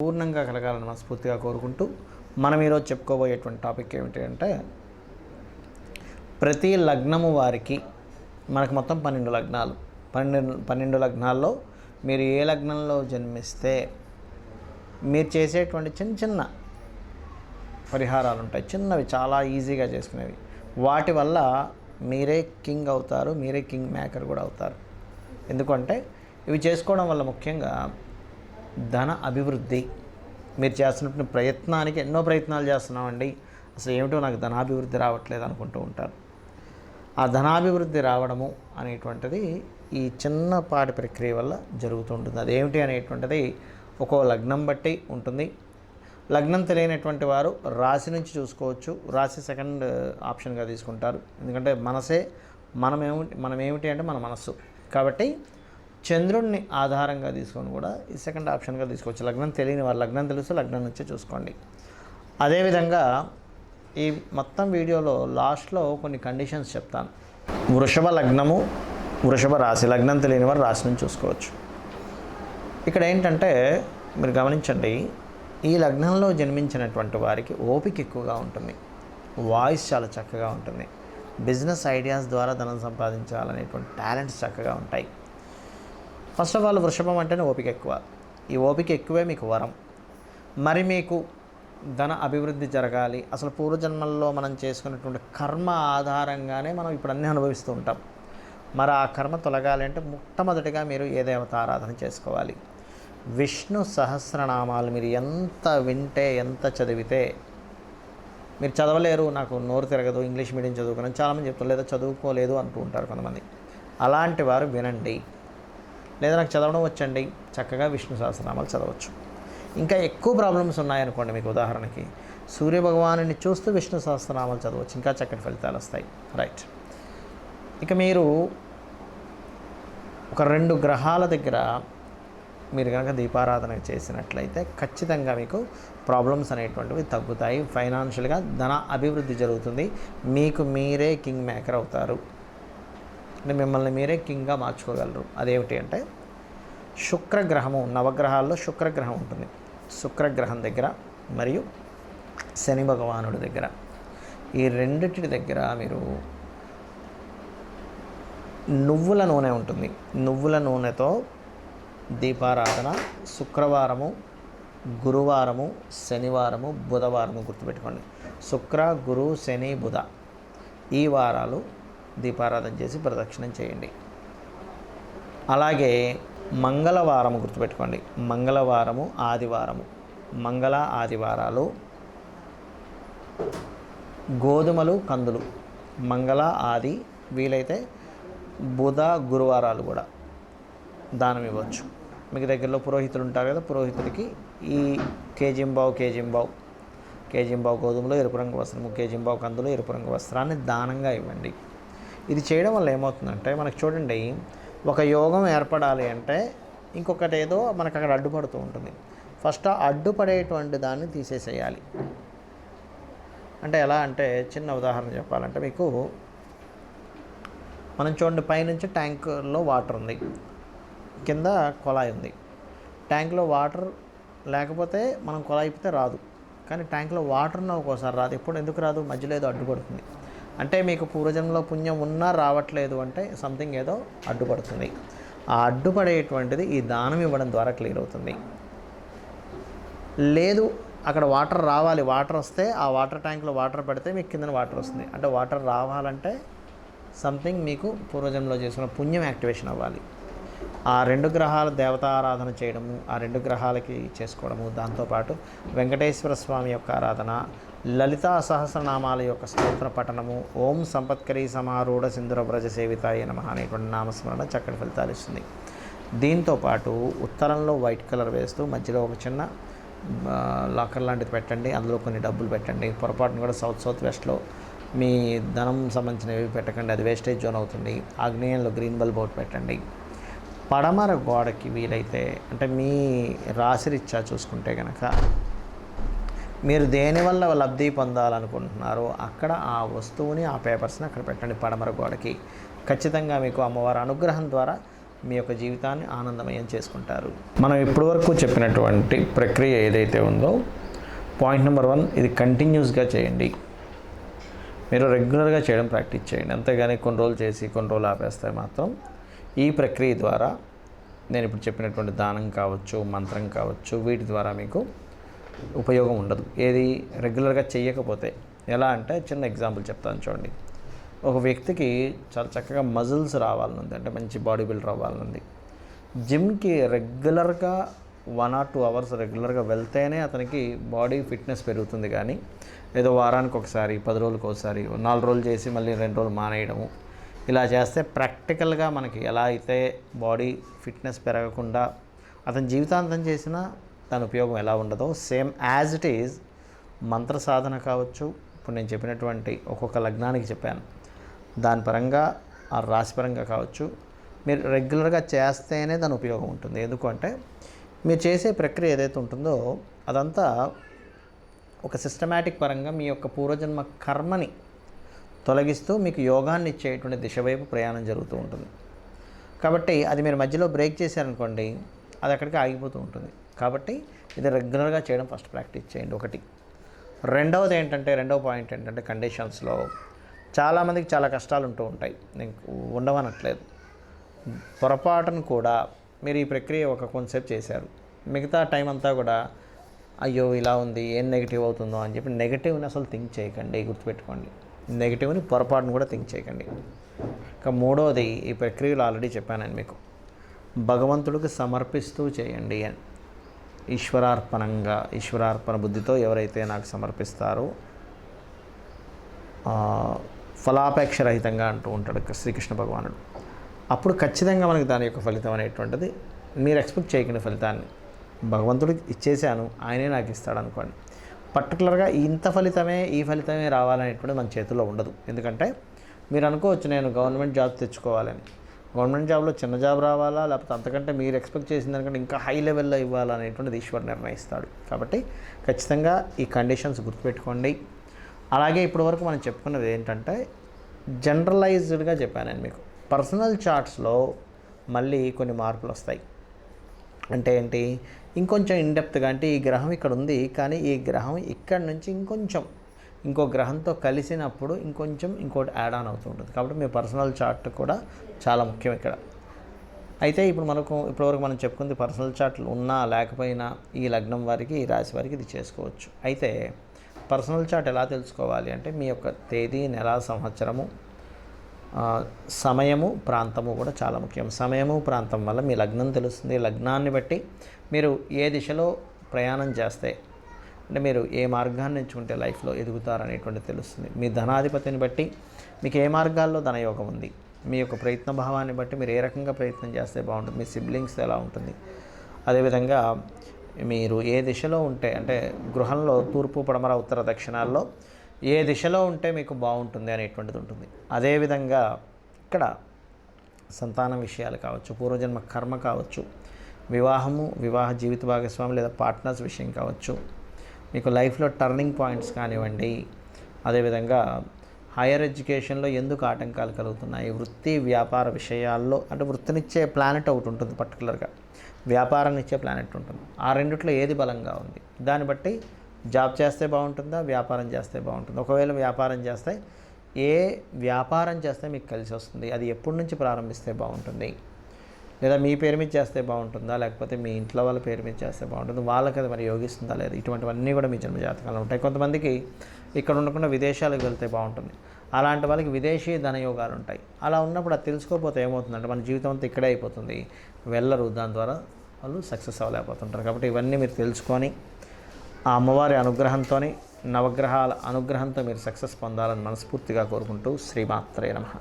పూర్ణంగా కలగాలని మనస్ఫూర్తిగా కోరుకుంటూ మనం ఈరోజు చెప్పుకోబోయేటువంటి టాపిక్ ఏమిటి అంటే ప్రతి లగ్నము వారికి మనకు మొత్తం 12 లగ్నాలు 12 లగ్నాల్లో మీరు ఏ లగ్నంలో జన్మిస్తే మీరు చేసేటువంటి చిన్న చిన్న పరిహారాలు ఉంటాయి, చిన్నవి చాలా ఈజీగా చేసుకునేవి. వాటి వల్ల మీరే కింగ్ అవుతారు, మీరే కింగ్ మేకర్ కూడా అవుతారు. ఎందుకంటే ఇవి చేసుకోవడం వల్ల ముఖ్యంగా ధన అభివృద్ధి. మీరు చేస్తున్న ప్రయత్నానికి ఎన్నో ప్రయత్నాలు చేస్తున్నామండి, అసలు ఏమిటో నాకు ధనాభివృద్ధి రావట్లేదు అనుకుంటూ ఉంటారు. ఆ ధనాభివృద్ధి రావడము అనేటువంటిది ఈ చిన్నపాటి ప్రక్రియ వల్ల జరుగుతుంటుంది. అదేమిటి అనేటువంటిది ఒక్కో లగ్నం బట్టి ఉంటుంది. లగ్నం తెలియనటువంటి వారు రాశి నుంచి చూసుకోవచ్చు. రాశి సెకండ్ ఆప్షన్గా తీసుకుంటారు, ఎందుకంటే మనసే మనమేమిటి అంటే మన మనస్సు. కాబట్టి చంద్రుడిని ఆధారంగా తీసుకొని కూడా ఈ సెకండ్ ఆప్షన్గా తీసుకోవచ్చు. లగ్నం తెలియని వారు లగ్నం తెలుసు, లగ్నం నుంచే చూసుకోండి. అదేవిధంగా ఈ మొత్తం వీడియోలో లాస్ట్లో కొన్ని కండిషన్స్ చెప్తాను. వృషభ లగ్నము, వృషభ రాశి, లగ్నం తెలియని వారు రాశి నుంచి చూసుకోవచ్చు. ఇక్కడ ఏంటంటే మీరు గమనించండి, ఈ లగ్నంలో జన్మించినటువంటి వారికి ఓపిక ఎక్కువగా ఉంటుంది, వాయిస్ చాలా చక్కగా ఉంటుంది, బిజినెస్ ఐడియాస్ ద్వారా ధనం సంపాదించాలనేటువంటి టాలెంట్స్ చక్కగా ఉంటాయి. ఫస్ట్ ఆఫ్ ఆల్ వృషభం అంటేనే ఓపిక ఎక్కువ. ఈ ఓపిక ఎక్కువే మీకు వరం. మరి మీకు ధన అభివృద్ధి జరగాలి, అసలు పూర్వజన్మల్లో మనం చేసుకున్నటువంటి కర్మ ఆధారంగానే మనం ఇప్పుడు అన్నీ అనుభవిస్తూ ఉంటాం. మరి ఆ కర్మ తొలగాలి అంటే మొట్టమొదటిగా మీరు ఏ దేవత ఆరాధన చేసుకోవాలి. విష్ణు సహస్రనామాలు మీరు ఎంత వింటే, ఎంత చదివితే, మీరు చదవలేరు, నాకు నోరు తిరగదు, ఇంగ్లీష్ మీడియం చదువుకున్నాను చాలామంది చెప్తారు, లేదా చదువుకోలేదు అంటూ ఉంటారు కొంతమంది. అలాంటి వారు వినండి. లేదా నాకు చదవడం వచ్చండి, చక్కగా విష్ణు సహస్రనామాలు చదవచ్చు. ఇంకా ఎక్కువ ప్రాబ్లమ్స్ ఉన్నాయనుకోండి, మీకు ఉదాహరణకి సూర్యభగవానుని చూస్తూ విష్ణు సహస్రనామాలు చదవచ్చు, ఇంకా చక్కటి ఫలితాలు వస్తాయి. రైట్. ఇక మీరు ఒక 2 గ్రహాల దగ్గర మీరు కనుక దీపారాధన చేసినట్లయితే ఖచ్చితంగా మీకు ప్రాబ్లమ్స్ అనేటువంటివి తగ్గుతాయి. ఫైనాన్షియల్గా ధన అభివృద్ధి జరుగుతుంది, మీకు మీరే కింగ్ మేకర్ అవుతారు, అంటే మిమ్మల్ని మీరే కింగ్గా మార్చుకోగలరు. అదేమిటి అంటే శుక్రగ్రహము, నవగ్రహాల్లో శుక్రగ్రహం ఉంటుంది. శుక్రగ్రహం దగ్గర మరియు శని భగవానుడి దగ్గర, ఈ రెండిటి దగ్గర మీరు నువ్వుల నూనె ఉంటుంది, నువ్వుల నూనెతో దీపారాధన శుక్రవారము, గురువారము, శనివారము, బుధవారము గుర్తుపెట్టుకోండి. శుక్ర, గురు, శని, బుధ ఈ వారాలు దీపారాధన చేసి ప్రదక్షిణం చేయండి. అలాగే మంగళవారం గుర్తుపెట్టుకోండి, మంగళవారము, ఆదివారము, మంగళ ఆదివారాలు గోధుమలు, కందులు, మంగళ ఆది, వీలైతే బుధ గురువారాలు కూడా దానం ఇవ్వచ్చు. మీకు దగ్గరలో పురోహితులు ఉంటారు కదా, పురోహితుడికి ఈ కేజింబావు గోధుమలు, ఎరుపు రంగు వస్త్రము, కేజింబావు కందులు, ఎరుపు రంగు వస్త్రాన్ని దానంగా ఇవ్వండి. ఇది చేయడం వల్ల ఏమవుతుందంటే మనకు చూడండి, ఒక యోగం ఏర్పడాలి అంటే ఇంకొకటి ఏదో మనకు అక్కడ అడ్డుపడుతూ ఉంటుంది. ఫస్ట్ ఆ అడ్డుపడేటువంటి దాన్ని తీసేసేయాలి. అంటే ఎలా అంటే చిన్న ఉదాహరణ చెప్పాలంటే మీకు, మనం చూడండి, పైనుంచి ట్యాంకులో వాటర్ ఉంది, కింద కొలాయి ఉంది. ట్యాంక్లో వాటర్ లేకపోతే మనం కొలాయి ఇప్పితే రాదు, కానీ ట్యాంక్లో వాటర్ ఉన్న ఒక్కోసారి రాదు. ఎందుకు రాదు? మధ్యలో ఏదో అడ్డుపడుతుంది. అంటే మీకు పూర్వజన్మలో పుణ్యం ఉన్నా రావట్లేదు అంటే సంథింగ్ ఏదో అడ్డుపడుతుంది. ఆ అడ్డుపడేటువంటిది ఈ దానం ఇవ్వడం ద్వారా క్లియర్ అవుతుంది. లేదు అక్కడ వాటర్ రావాలి, వాటర్ వస్తే ఆ వాటర్ ట్యాంక్లో వాటర్ పడితే మీకు కింద వాటర్ వస్తుంది. అంటే వాటర్ రావాలంటే సంథింగ్ మీకు పూర్వజన్మలో చేసుకున్న పుణ్యం యాక్టివేషన్ అవ్వాలి. ఆ 2 గ్రహాల దేవతారాధన చేయడము, ఆ 2 గ్రహాలకి చేసుకోవడము, దాంతోపాటు వెంకటేశ్వర స్వామి యొక్క ఆరాధన, లలితా సహస్రనామాల యొక్క స్తోత్ర పఠనము, ఓం సంపత్కరీ సమారూఢ సింధుర వ్రజ సేవితాయ నమః అనేటువంటి నామస్మరణ చక్కటి ఫలితాలు ఇస్తుంది. దీంతోపాటు ఉత్తరంలో వైట్ కలర్ వేస్తూ మధ్యలో ఒక చిన్న లాకర్ లాంటిది పెట్టండి, అందులో కొన్ని డబ్బులు పెట్టండి. పొరపాటును కూడా సౌత్ వెస్ట్లో మీ ధనం సంబంధించినవి పెట్టకండి, అది వేస్టేజ్ జోన్ అవుతుంది. ఆగ్నేయంలో గ్రీన్ బల్బ్ ఒకటి పెట్టండి. పడమర గోడకి వీలైతే, అంటే మీ రాశిరీత్యా చూసుకుంటే కనుక మీరు దేనివల్ల లబ్ధి పొందాలనుకుంటున్నారో అక్కడ ఆ వస్తువుని, ఆ పేపర్స్ని అక్కడ పెట్టండి పడమర గోడకి. ఖచ్చితంగా మీకు అమ్మవారి అనుగ్రహం ద్వారా మీ యొక్క జీవితాన్ని ఆనందమయం చేసుకుంటారు. మనం ఇప్పటివరకు చెప్పినటువంటి ప్రక్రియ ఏదైతే ఉందో, పాయింట్ నెంబర్ 1, ఇది కంటిన్యూస్గా చేయండి. మీరు రెగ్యులర్గా చేయడం ప్రాక్టీస్ చేయండి. అంతేగాని కొన్ని రోజులు చేసి కొన్ని రోజులు ఆపేస్తే మాత్రం ఈ ప్రక్రియ ద్వారా, నేను ఇప్పుడు చెప్పినటువంటి దానం కావచ్చు, మంత్రం కావచ్చు, వీటి ద్వారా మీకు ఉపయోగం ఉండదు. ఏది రెగ్యులర్గా చేయకపోతే. ఎలా అంటే చిన్న ఎగ్జాంపుల్ చెప్తాను చూడండి. ఒక వ్యక్తికి చాలా చక్కగా మజిల్స్ రావాలనుంది, అంటే మంచి బాడీ బిల్డర్ అవ్వాలనుంది. జిమ్కి రెగ్యులర్గా 1 or 2 hours రెగ్యులర్గా వెళ్తేనే అతనికి బాడీ ఫిట్నెస్ పెరుగుతుంది. కానీ ఏదో వారానికి ఒకసారి, 10 రోజులకు ఒకసారి, 4 రోజులు చేసి మళ్ళీ 2 రోజులు మానేయడము, ఇలా చేస్తే ప్రాక్టికల్గా మనకి ఎలా అయితే బాడీ ఫిట్నెస్ పెరగకుండా అతని జీవితాంతం చేసినా దాని ఉపయోగం ఎలా ఉండదో, సేమ్ యాజ్ ఇట్ ఈజ్ మంత్ర సాధన కావచ్చు. ఇప్పుడు నేను చెప్పినటువంటి ఒక్కొక్క లగ్నానికి చెప్పాను, దాని పరంగా ఆ రాశి పరంగా కావచ్చు, మీరు రెగ్యులర్గా చేస్తేనే దాని ఉపయోగం ఉంటుంది. ఎందుకంటే మీరు చేసే ప్రక్రియ ఏదైతే ఉంటుందో అదంతా ఒక సిస్టమేటిక్ పరంగా మీ యొక్క పూర్వజన్మ కర్మని తొలగిస్తూ మీకు యోగాన్ని ఇచ్చేటువంటి దిశ వైపు ప్రయాణం జరుగుతూ ఉంటుంది. కాబట్టి అది మీరు మధ్యలో బ్రేక్ చేశారనుకోండి, అది అక్కడికి ఆగిపోతూ ఉంటుంది. కాబట్టి ఇది రెగ్యులర్గా చేయడం ఫస్ట్ ప్రాక్టీస్ చేయండి. ఒకటి. రెండవ పాయింట్ ఏంటంటే కండిషన్స్లో చాలామందికి చాలా కష్టాలు ఉంటూ ఉంటాయి, నేను ఉండవనట్లేదు. పొరపాటును కూడా మీరు ఈ ప్రక్రియ కొంతసేపు చేశారు, మిగతా టైం అంతా కూడా అయ్యో ఇలా ఉంది, ఏం నెగిటివ్ అవుతుందో అని చెప్పి నెగిటివ్ని అసలు థింక్ చేయకండి. గుర్తుపెట్టుకోండి, నెగిటివ్ని పొరపాటును కూడా థింక్ చేయకండి. ఇంకా మూడవది, ఈ ప్రక్రియలో ఆల్రెడీ చెప్పాను మీకు, భగవంతుడికి సమర్పిస్తూ చేయండి అని. ఈశ్వరార్పణ బుద్ధితో ఎవరైతే నాకు సమర్పిస్తారో, ఫలాపేక్ష రహితంగా అంటూ ఉంటాడు శ్రీకృష్ణ భగవానుడు, అప్పుడు ఖచ్చితంగా మనకి దాని యొక్క ఫలితం అనేటువంటిది, మీరు ఎక్స్పెక్ట్ చేయకుండా ఫలితాన్ని భగవంతుడికి ఇచ్చేసాను, ఆయనే నాకు ఇస్తాడు అనుకోండి. పర్టికులర్గా ఈ ఫలితమే రావాలనేటువంటిది మన చేతుల్లో ఉండదు. ఎందుకంటే మీరు అనుకోవచ్చు, నేను గవర్నమెంట్ జాబ్ తెచ్చుకోవాలని. గవర్నమెంట్ జాబ్లో చిన్న జాబ్ రావాలా, లేకపోతే అంతకంటే మీరు ఎక్స్పెక్ట్ చేసిన దానికంటే ఇంకా హై లెవెల్లో ఇవ్వాలనేటువంటిది ఈశ్వరు నిర్ణయిస్తాడు. కాబట్టి ఖచ్చితంగా ఈ కండిషన్స్ గుర్తుపెట్టుకోండి. అలాగే ఇప్పటివరకు మనం చెప్పుకున్నది ఏంటంటే జనరలైజ్డ్గా చెప్పాను నేను మీకు. పర్సనల్ చార్ట్స్లో మళ్ళీ కొన్ని మార్పులు వస్తాయి. అంటే ఏంటి, ఇంకొంచెం ఇన్డెప్త్గా, అంటే ఈ గ్రహం ఇక్కడ ఉంది, కానీ ఈ గ్రహం ఇక్కడ నుంచి ఇంకో గ్రహంతో కలిసినప్పుడు ఇంకోటి యాడ్ ఆన్ అవుతూ ఉంటుంది. కాబట్టి మీ పర్సనల్ చార్ట్ కూడా చాలా ముఖ్యం ఇక్కడ. అయితే ఇప్పటివరకు మనం చెప్పుకుంది పర్సనల్ చార్ట్లు ఉన్నా లేకపోయినా ఈ లగ్నం వారికి, ఈ రాశి వారికి ఇది చేసుకోవచ్చు. అయితే పర్సనల్ చార్ట్ ఎలా తెలుసుకోవాలి అంటే, మీ యొక్క తేదీ, నెల, సంవత్సరము, సమయము, ప్రాంతము కూడా చాలా ముఖ్యం. సమయము, ప్రాంతం వల్ల మీ లగ్నం తెలుస్తుంది. లగ్నాన్ని బట్టి మీరు ఏ దిశలో ప్రయాణం చేస్తే, అంటే మీరు ఏ మార్గాన్ని ఎంచుకుంటే లైఫ్లో ఎదుగుతారనేటువంటిది తెలుస్తుంది. మీ ధనాధిపతిని బట్టి మీకు ఏ మార్గాల్లో ధనయోగం ఉంది, మీ యొక్క ప్రయత్న భావాన్ని బట్టి మీరు ఏ రకంగా ప్రయత్నం చేస్తే బాగుంటుంది, మీ సిబ్లింగ్స్ ఎలా ఉంటుంది, అదేవిధంగా మీరు ఏ దిశలో ఉంటే, అంటే గృహంలో తూర్పు, పడమర, ఉత్తర, దక్షిణాల్లో ఏ దిశలో ఉంటే మీకు బాగుంటుంది అనేటువంటిది ఉంటుంది. అదేవిధంగా ఇక్కడ సంతానం విషయాలు కావచ్చు, పూర్వజన్మ కర్మ కావచ్చు, వివాహ జీవిత భాగస్వామి లేదా పార్ట్నర్స్ విషయం కావచ్చు, మీకు లైఫ్లో టర్నింగ్ పాయింట్స్ కానివ్వండి, అదేవిధంగా హైయర్ ఎడ్యుకేషన్లో ఎందుకు ఆటంకాలు కలుగుతున్నాయి, వృత్తి వ్యాపార విషయాల్లో, అంటే వృత్తినిచ్చే ప్లానెట్ ఒకటి ఉంటుంది, పర్టికులర్గా వ్యాపారాన్ని ఇచ్చే ప్లానెట్ ఉంటుంది. ఆ రెండిట్లో ఏది బలంగా ఉంది, దాన్ని బట్టి జాబ్ చేస్తే బాగుంటుందా, వ్యాపారం చేస్తే బాగుంటుందా. ఒకవేళ వ్యాపారం చేస్తే మీకు కలిసి వస్తుంది, అది ఎప్పటి నుంచి ప్రారంభిస్తే బాగుంటుంది, లేదా మీ పేరు మీద చేస్తే బాగుంటుందా, లేకపోతే మీ ఇంట్లో వాళ్ళ పేరు మీద చేస్తే బాగుంటుంది, వాళ్ళకి అది మరి యోగిస్తుందా లేదా, ఇటువంటివన్నీ కూడా మీ జన్మజాతకాలు ఉంటాయి. కొంతమందికి ఇక్కడ ఉండకుండా విదేశాలకు వెళ్తే బాగుంటుంది, అలాంటి వాళ్ళకి విదేశీ ధనయోగాలు ఉంటాయి. అలా ఉన్నప్పుడు అది తెలుసుకోకపోతే ఏమవుతుందంటే మన జీవితం అంతా ఇక్కడే అయిపోతుంది, వెళ్ళరు, దాని ద్వారా వాళ్ళు సక్సెస్ అవ్వలేకపోతుంటారు. కాబట్టి ఇవన్నీ మీరు తెలుసుకొని ఆ అమ్మవారి అనుగ్రహంతో, నవగ్రహాల అనుగ్రహంతో మీరు సక్సెస్ పొందాలని మనస్ఫూర్తిగా కోరుకుంటూ శ్రీమాత్రే నమః.